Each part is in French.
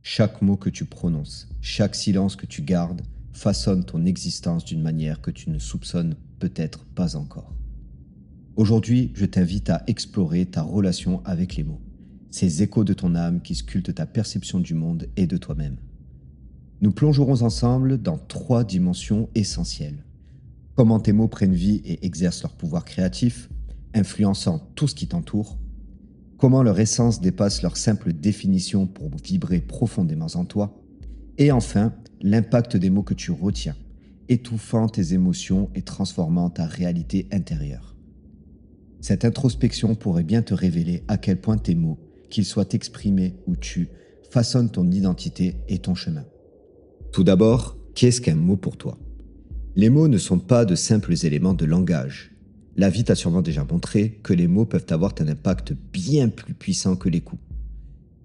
Chaque mot que tu prononces, chaque silence que tu gardes, façonne ton existence d'une manière que tu ne soupçonnes peut-être pas encore. Aujourd'hui, je t'invite à explorer ta relation avec les mots, ces échos de ton âme qui sculptent ta perception du monde et de toi-même. Nous plongerons ensemble dans 3 dimensions essentielles. Comment tes mots prennent vie et exercent leur pouvoir créatif, influençant tout ce qui t'entoure. Comment leur essence dépasse leur simple définition pour vibrer profondément en toi. Et enfin, l'impact des mots que tu retiens, étouffant tes émotions et transformant ta réalité intérieure. Cette introspection pourrait bien te révéler à quel point tes mots, qu'ils soient exprimés ou tus, façonnent ton identité et ton chemin. Tout d'abord, qu'est-ce qu'un mot pour toi ? Les mots ne sont pas de simples éléments de langage. La vie t'a sûrement déjà montré que les mots peuvent avoir un impact bien plus puissant que les coups.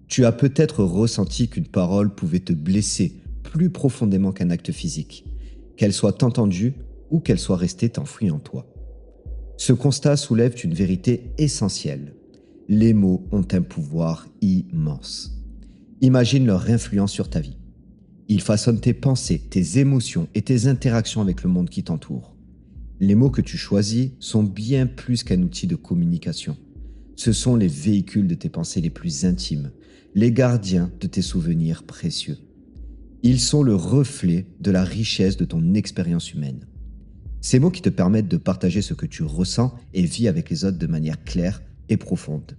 Tu as peut-être ressenti qu'une parole pouvait te blesser plus profondément qu'un acte physique, qu'elle soit entendue ou qu'elle soit restée enfouie en toi. Ce constat soulève une vérité essentielle. Les mots ont un pouvoir immense. Imagine leur influence sur ta vie. Ils façonnent tes pensées, tes émotions et tes interactions avec le monde qui t'entoure. Les mots que tu choisis sont bien plus qu'un outil de communication. Ce sont les véhicules de tes pensées les plus intimes, les gardiens de tes souvenirs précieux. Ils sont le reflet de la richesse de ton expérience humaine. Ces mots qui te permettent de partager ce que tu ressens et vis avec les autres de manière claire et profonde.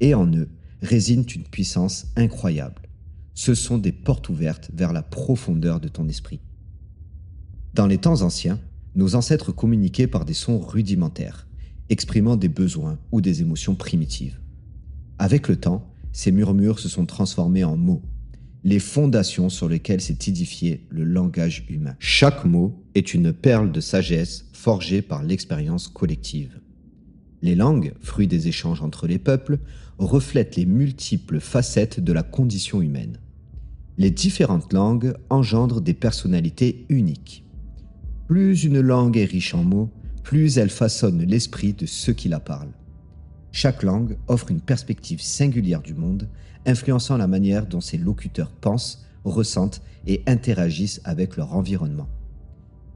Et en eux réside une puissance incroyable. Ce sont des portes ouvertes vers la profondeur de ton esprit. Dans les temps anciens, nos ancêtres communiquaient par des sons rudimentaires, exprimant des besoins ou des émotions primitives. Avec le temps, ces murmures se sont transformés en mots, les fondations sur lesquelles s'est édifié le langage humain. Chaque mot est une perle de sagesse forgée par l'expérience collective. Les langues, fruits des échanges entre les peuples, reflètent les multiples facettes de la condition humaine. Les différentes langues engendrent des personnalités uniques. Plus une langue est riche en mots, plus elle façonne l'esprit de ceux qui la parlent. Chaque langue offre une perspective singulière du monde, influençant la manière dont ses locuteurs pensent, ressentent et interagissent avec leur environnement.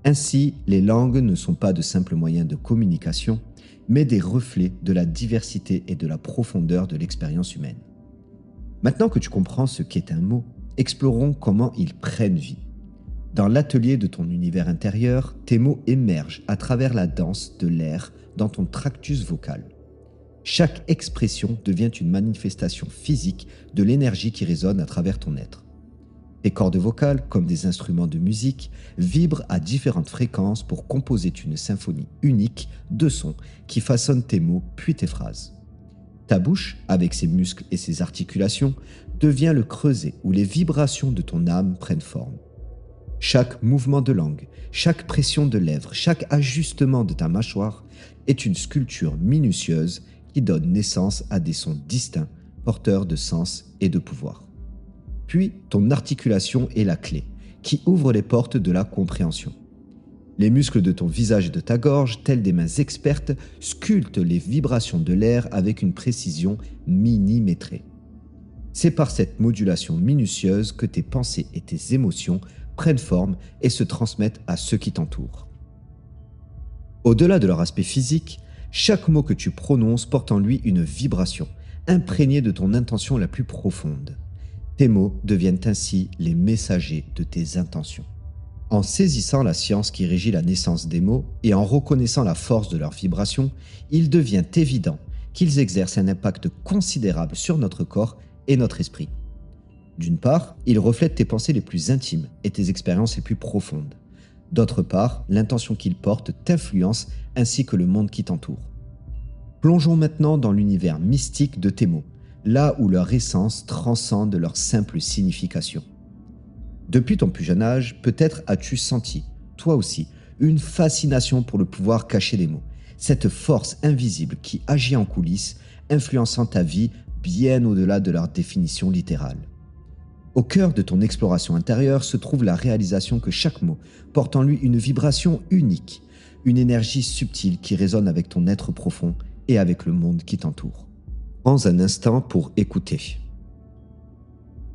Ainsi, les langues ne sont pas de simples moyens de communication, mais des reflets de la diversité et de la profondeur de l'expérience humaine. Maintenant que tu comprends ce qu'est un mot, explorons comment ils prennent vie. Dans l'atelier de ton univers intérieur, tes mots émergent à travers la danse de l'air dans ton tractus vocal. Chaque expression devient une manifestation physique de l'énergie qui résonne à travers ton être. Tes cordes vocales, comme des instruments de musique, vibrent à différentes fréquences pour composer une symphonie unique de sons qui façonnent tes mots puis tes phrases. Ta bouche, avec ses muscles et ses articulations, devient le creuset où les vibrations de ton âme prennent forme. Chaque mouvement de langue, chaque pression de lèvres, chaque ajustement de ta mâchoire est une sculpture minutieuse qui donne naissance à des sons distincts, porteurs de sens et de pouvoir. Puis, ton articulation est la clé, qui ouvre les portes de la compréhension. Les muscles de ton visage et de ta gorge, tels des mains expertes, sculptent les vibrations de l'air avec une précision millimétrée. C'est par cette modulation minutieuse que tes pensées et tes émotions prennent forme et se transmettent à ceux qui t'entourent. Au-delà de leur aspect physique, chaque mot que tu prononces porte en lui une vibration, imprégnée de ton intention la plus profonde. Tes mots deviennent ainsi les messagers de tes intentions. En saisissant la science qui régit la naissance des mots et en reconnaissant la force de leur vibration, il devient évident qu'ils exercent un impact considérable sur notre corps et notre esprit. D'une part, ils reflètent tes pensées les plus intimes et tes expériences les plus profondes. D'autre part, l'intention qu'ils portent t'influence ainsi que le monde qui t'entoure. Plongeons maintenant dans l'univers mystique de tes mots, là où leur essence transcende leur simple signification. Depuis ton plus jeune âge, peut-être as-tu senti, toi aussi, une fascination pour le pouvoir caché des mots, cette force invisible qui agit en coulisses, influençant ta vie bien au-delà de leur définition littérale. Au cœur de ton exploration intérieure se trouve la réalisation que chaque mot porte en lui une vibration unique, une énergie subtile qui résonne avec ton être profond et avec le monde qui t'entoure. Prends un instant pour écouter.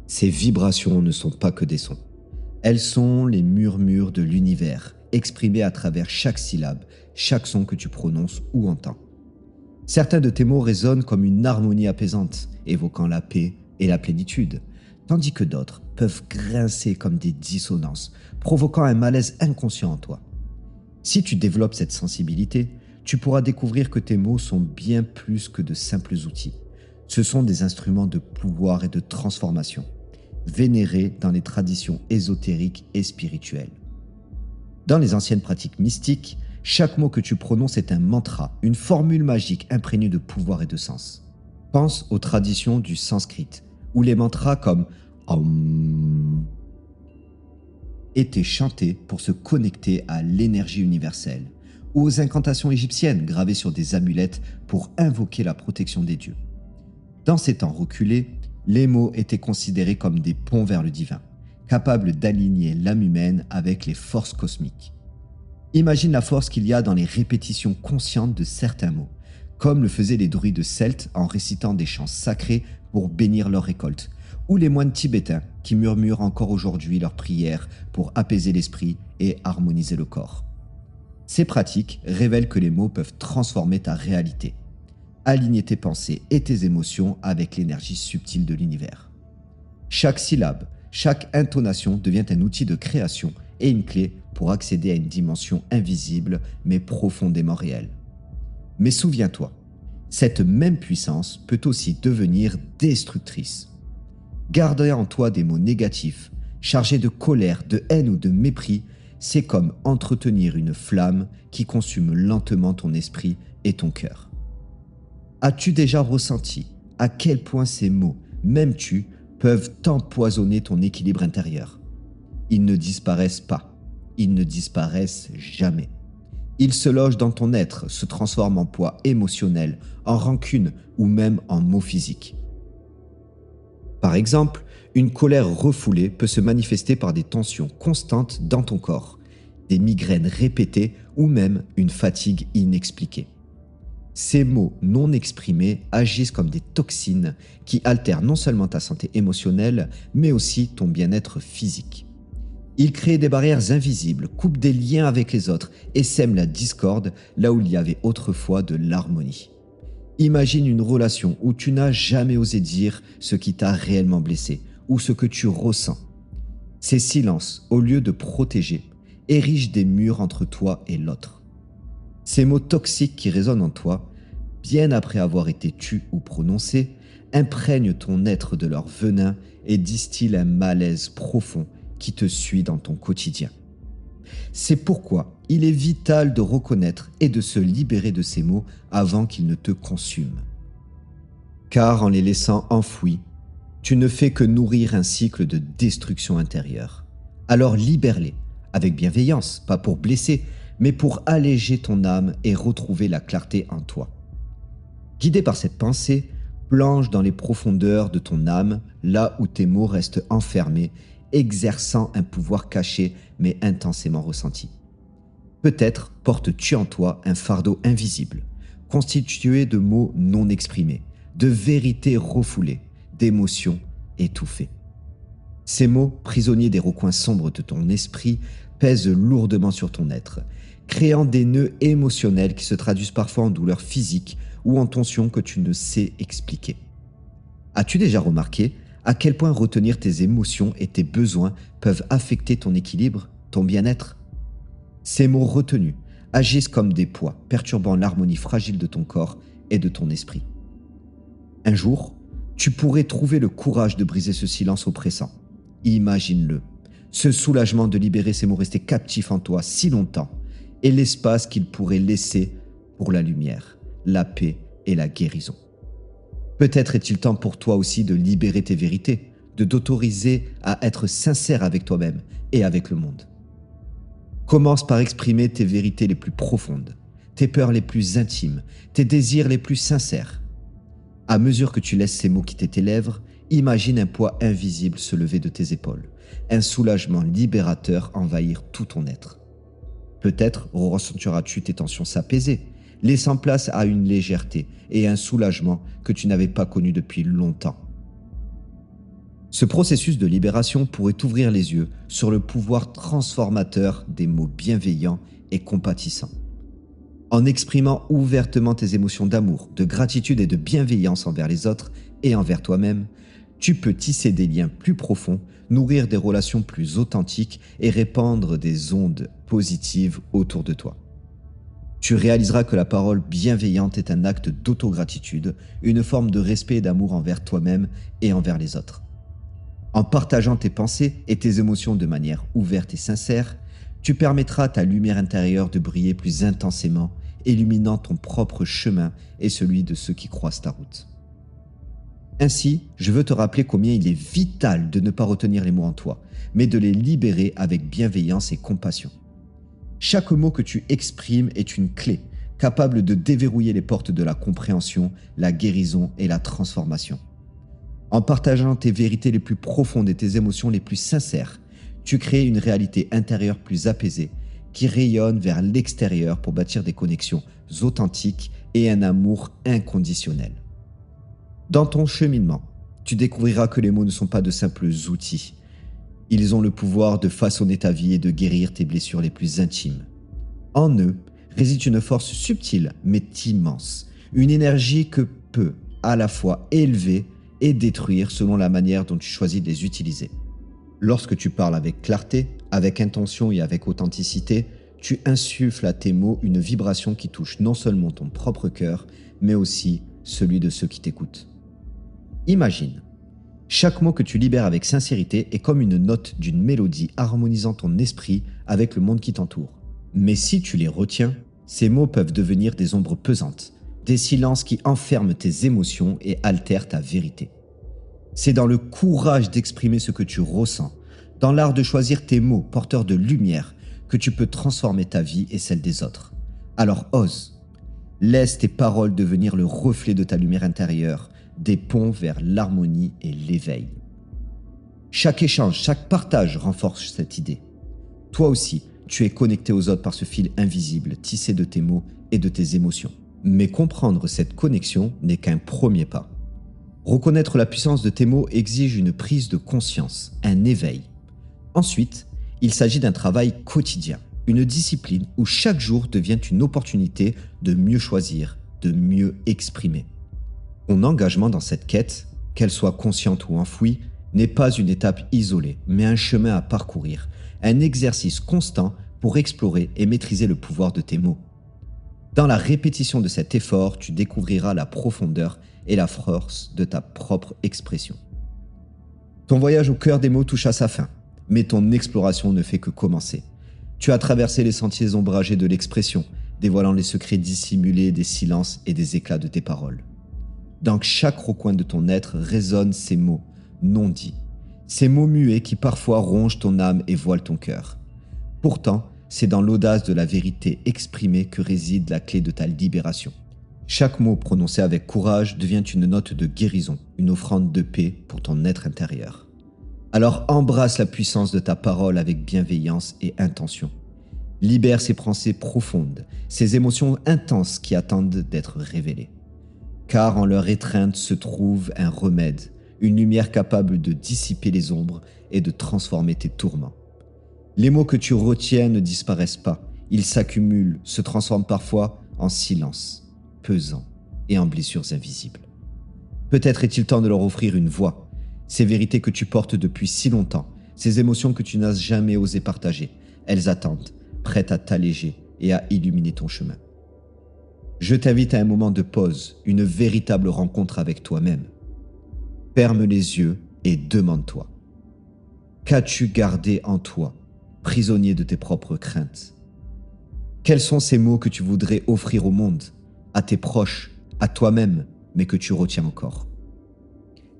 Ces vibrations ne sont pas que des sons. Elles sont les murmures de l'univers, exprimés à travers chaque syllabe, chaque son que tu prononces ou entends. Certains de tes mots résonnent comme une harmonie apaisante, évoquant la paix et la plénitude, tandis que d'autres peuvent grincer comme des dissonances, provoquant un malaise inconscient en toi. Si tu développes cette sensibilité, tu pourras découvrir que tes mots sont bien plus que de simples outils. Ce sont des instruments de pouvoir et de transformation, vénérés dans les traditions ésotériques et spirituelles. Dans les anciennes pratiques mystiques, chaque mot que tu prononces est un mantra, une formule magique imprégnée de pouvoir et de sens. Pense aux traditions du sanskrit, où les mantras comme Om étaient chantés pour se connecter à l'énergie universelle, ou aux incantations égyptiennes gravées sur des amulettes pour invoquer la protection des dieux. Dans ces temps reculés, les mots étaient considérés comme des ponts vers le divin, capables d'aligner l'âme humaine avec les forces cosmiques. Imagine la force qu'il y a dans les répétitions conscientes de certains mots, comme le faisaient les druides celtes en récitant des chants sacrés pour bénir leurs récoltes, ou les moines tibétains qui murmurent encore aujourd'hui leurs prières pour apaiser l'esprit et harmoniser le corps. Ces pratiques révèlent que les mots peuvent transformer ta réalité, aligner tes pensées et tes émotions avec l'énergie subtile de l'univers. Chaque syllabe, chaque intonation devient un outil de création et une clé pour accéder à une dimension invisible mais profondément réelle. Mais souviens-toi, cette même puissance peut aussi devenir destructrice. Garder en toi des mots négatifs, chargés de colère, de haine ou de mépris, c'est comme entretenir une flamme qui consume lentement ton esprit et ton cœur. As-tu déjà ressenti à quel point ces mots, même tu, peuvent empoisonner ton équilibre intérieur? Ils ne disparaissent pas, ils ne disparaissent jamais. Ils se logent dans ton être, se transforment en poids émotionnel, en rancune ou même en maux physiques. Par exemple, une colère refoulée peut se manifester par des tensions constantes dans ton corps, des migraines répétées ou même une fatigue inexpliquée. Ces mots non exprimés agissent comme des toxines qui altèrent non seulement ta santé émotionnelle, mais aussi ton bien-être physique. Ils créent des barrières invisibles, coupent des liens avec les autres et sèment la discorde là où il y avait autrefois de l'harmonie. Imagine une relation où tu n'as jamais osé dire ce qui t'a réellement blessé ou ce que tu ressens. Ces silences, au lieu de protéger, érigent des murs entre toi et l'autre. Ces mots toxiques qui résonnent en toi, bien après avoir été tus ou prononcés, imprègnent ton être de leur venin et distillent un malaise profond qui te suit dans ton quotidien. C'est pourquoi il est vital de reconnaître et de se libérer de ces mots avant qu'ils ne te consument. Car en les laissant enfouis, tu ne fais que nourrir un cycle de destruction intérieure. Alors libère-les, avec bienveillance, pas pour blesser, mais pour alléger ton âme et retrouver la clarté en toi. Guidé par cette pensée, plonge dans les profondeurs de ton âme, là où tes mots restent enfermés, exerçant un pouvoir caché mais intensément ressenti. Peut-être portes-tu en toi un fardeau invisible, constitué de mots non exprimés, de vérités refoulées, d'émotions étouffées. Ces mots, prisonniers des recoins sombres de ton esprit, pèsent lourdement sur ton être, créant des nœuds émotionnels qui se traduisent parfois en douleurs physiques ou en tensions que tu ne sais expliquer. As-tu déjà remarqué à quel point retenir tes émotions et tes besoins peuvent affecter ton équilibre, ton bien-être? Ces mots retenus agissent comme des poids, perturbant l'harmonie fragile de ton corps et de ton esprit. Un jour, tu pourrais trouver le courage de briser ce silence oppressant. Imagine-le, ce soulagement de libérer ces mots restés captifs en toi si longtemps, et l'espace qu'ils pourraient laisser pour la lumière, la paix et la guérison. Peut-être est-il temps pour toi aussi de libérer tes vérités, de t'autoriser à être sincère avec toi-même et avec le monde. Commence par exprimer tes vérités les plus profondes, tes peurs les plus intimes, tes désirs les plus sincères. À mesure que tu laisses ces mots quitter tes lèvres, imagine un poids invisible se lever de tes épaules, un soulagement libérateur envahir tout ton être. Peut-être ressentiras-tu tes tensions s'apaiser, laissant place à une légèreté et un soulagement que tu n'avais pas connu depuis longtemps. Ce processus de libération pourrait t'ouvrir les yeux sur le pouvoir transformateur des mots bienveillants et compatissants. En exprimant ouvertement tes émotions d'amour, de gratitude et de bienveillance envers les autres et envers toi-même, tu peux tisser des liens plus profonds, nourrir des relations plus authentiques et répandre des ondes positives autour de toi. Tu réaliseras que la parole bienveillante est un acte d'autogratitude, une forme de respect et d'amour envers toi-même et envers les autres. En partageant tes pensées et tes émotions de manière ouverte et sincère, tu permettras à ta lumière intérieure de briller plus intensément, illuminant ton propre chemin et celui de ceux qui croisent ta route. Ainsi, je veux te rappeler combien il est vital de ne pas retenir les mots en toi, mais de les libérer avec bienveillance et compassion. Chaque mot que tu exprimes est une clé, capable de déverrouiller les portes de la compréhension, la guérison et la transformation. En partageant tes vérités les plus profondes et tes émotions les plus sincères, tu crées une réalité intérieure plus apaisée, qui rayonne vers l'extérieur pour bâtir des connexions authentiques et un amour inconditionnel. Dans ton cheminement, tu découvriras que les mots ne sont pas de simples outils. Ils ont le pouvoir de façonner ta vie et de guérir tes blessures les plus intimes. En eux réside une force subtile mais immense, une énergie que peut à la fois élever et détruire selon la manière dont tu choisis de les utiliser. Lorsque tu parles avec clarté, avec intention et avec authenticité, tu insuffles à tes mots une vibration qui touche non seulement ton propre cœur, mais aussi celui de ceux qui t'écoutent. Imagine, chaque mot que tu libères avec sincérité est comme une note d'une mélodie harmonisant ton esprit avec le monde qui t'entoure. Mais si tu les retiens, ces mots peuvent devenir des ombres pesantes, des silences qui enferment tes émotions et altèrent ta vérité. C'est dans le courage d'exprimer ce que tu ressens, dans l'art de choisir tes mots porteurs de lumière, que tu peux transformer ta vie et celle des autres. Alors ose, laisse tes paroles devenir le reflet de ta lumière intérieure, des ponts vers l'harmonie et l'éveil. Chaque échange, chaque partage renforce cette idée. Toi aussi, tu es connecté aux autres par ce fil invisible tissé de tes mots et de tes émotions. Mais comprendre cette connexion n'est qu'un premier pas. Reconnaître la puissance de tes mots exige une prise de conscience, un éveil. Ensuite, il s'agit d'un travail quotidien, une discipline où chaque jour devient une opportunité de mieux choisir, de mieux exprimer. Ton engagement dans cette quête, qu'elle soit consciente ou enfouie, n'est pas une étape isolée, mais un chemin à parcourir, un exercice constant pour explorer et maîtriser le pouvoir de tes mots. Dans la répétition de cet effort, tu découvriras la profondeur et la force de ta propre expression. Ton voyage au cœur des mots touche à sa fin, mais ton exploration ne fait que commencer. Tu as traversé les sentiers ombragés de l'expression, dévoilant les secrets dissimulés des silences et des éclats de tes paroles. Dans chaque recoin de ton être résonnent ces mots non dits, ces mots muets qui parfois rongent ton âme et voilent ton cœur. Pourtant, c'est dans l'audace de la vérité exprimée que réside la clé de ta libération. Chaque mot prononcé avec courage devient une note de guérison, une offrande de paix pour ton être intérieur. Alors embrasse la puissance de ta parole avec bienveillance et intention. Libère ces pensées profondes, ces émotions intenses qui attendent d'être révélées. Car en leur étreinte se trouve un remède, une lumière capable de dissiper les ombres et de transformer tes tourments. Les mots que tu retiens ne disparaissent pas, ils s'accumulent, se transforment parfois en silence, pesant et en blessures invisibles. Peut-être est-il temps de leur offrir une voix, ces vérités que tu portes depuis si longtemps, ces émotions que tu n'as jamais osé partager, elles attendent, prêtes à t'alléger et à illuminer ton chemin. Je t'invite à un moment de pause, une véritable rencontre avec toi-même. Ferme les yeux et demande-toi. Qu'as-tu gardé en toi, prisonnier de tes propres craintes? Quels sont ces mots que tu voudrais offrir au monde, à tes proches, à toi-même, mais que tu retiens encore?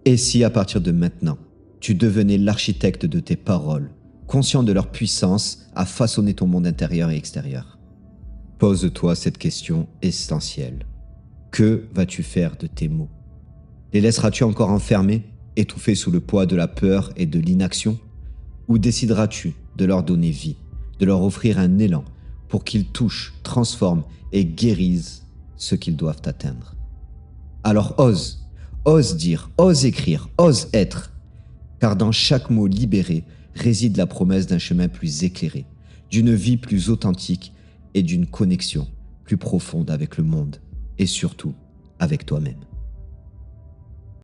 Et si à partir de maintenant, tu devenais l'architecte de tes paroles, conscient de leur puissance à façonner ton monde intérieur et extérieur? Pose-toi cette question essentielle. Que vas-tu faire de tes mots? Les laisseras-tu encore enfermés, étouffés sous le poids de la peur et de l'inaction? Ou décideras-tu de leur donner vie, de leur offrir un élan pour qu'ils touchent, transforment et guérissent ce qu'ils doivent atteindre? Alors ose dire, ose écrire, ose être. car dans chaque mot libéré réside la promesse d'un chemin plus éclairé, d'une vie plus authentique et d'une connexion plus profonde avec le monde et surtout avec toi-même.